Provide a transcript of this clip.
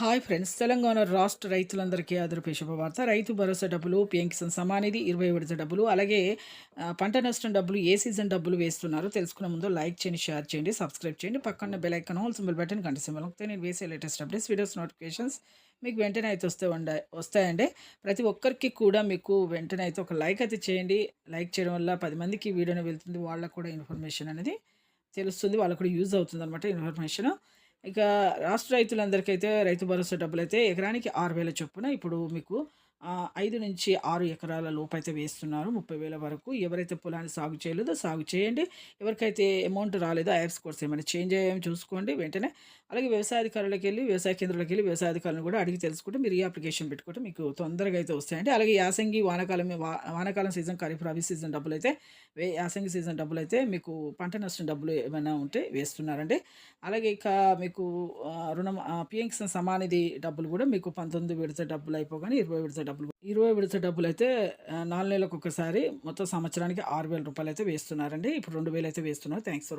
Hi friends, Telangana రాష్ట్ర రైతులందరికీ అదృపే శుభవార్త. రైతు భరోసా డబ్బులు, పీఎం కిసాన్ సమానిధి 20 విడత డబ్బులు, అలాగే పంట నష్టం డబ్బులు, ఏ సీజన్ డబ్బులు వేస్తున్నారు తెలుసుకునే ముందు లైక్ చేయండి, షేర్ చేయండి, సబ్స్క్రైబ్ చేయండి. పక్కన bell icon whole symbol button గంట సింబల్ నొక్కితే నేను వేసే లేటెస్ట్ అప్డేట్స్, వీడియోస్ నోటిఫికేషన్స్ మీకు వెంటనే అయితే వస్తాయండి. ప్రతి ఒక్కరికి కూడా మీకు వెంటనే అయితే ఒక లైక్ అయితే చేయండి. లైక్ చేయడం వల్ల 10 మందికి వీడియోని వెళ్తుంది. వాళ్ళకు కూడా ఇన్ఫర్మేషన్ అనేది తెలుస్తుంది. వాళ్ళకు కూడా యూజ్ అవుతుందనమాట ఇన్ఫర్మేషన్. ఇక రాష్ట్ర రైతులందరికైతే రైతు భరోసా డబ్బులైతే ఎకరానికి 6,000 చొప్పున ఇప్పుడు మీకు 5-6 ఎకరాల లోపైతే వేస్తున్నారు. 30,000 వరకు. ఎవరైతే పొలాన్ని సాగు చేయలేదో సాగు చేయండి. ఎవరికైతే అమౌంట్ రాలేదో యాప్స్ కోర్స్ ఏమైనా చేంజ్ అయ్యాయో చూసుకోండి వెంటనే. అలాగే వ్యవసాయాధికారులకెళ్ళి, వ్యవసాయ కేంద్రాలకెళ్ళి వ్యవసాయాధికారులను కూడా అడిగి తెలుసుకుంటే మీరు ఈ అప్లికేషన్ పెట్టుకుంటే మీకు తొందరగా అయితే వస్తాయండి. అలాగే యాసంగి, వానాకాలం సీజన్, ఖరీఫ్, రబీ సీజన్ డబ్బులైతే యాసంగి సీజన్ డబ్బులైతే మీకు పంట నష్టం డబ్బులు ఏమైనా ఉంటే వేస్తున్నారండి. అలాగే ఇక మీకు పీఎం కిసాన్ సమానిధి డబ్బులు కూడా మీకు 19 విడత డబ్బులు అయిపోగానే 20 విడత డబ్బులైతే 4 నెలలకు ఒకసారి మొత్తం సంవత్సరానికి 6,000 రూపాయలైతే వేస్తున్నారండి. ఇప్పుడు 2,000 అయితే వేస్తున్నారు. Thanks for watching.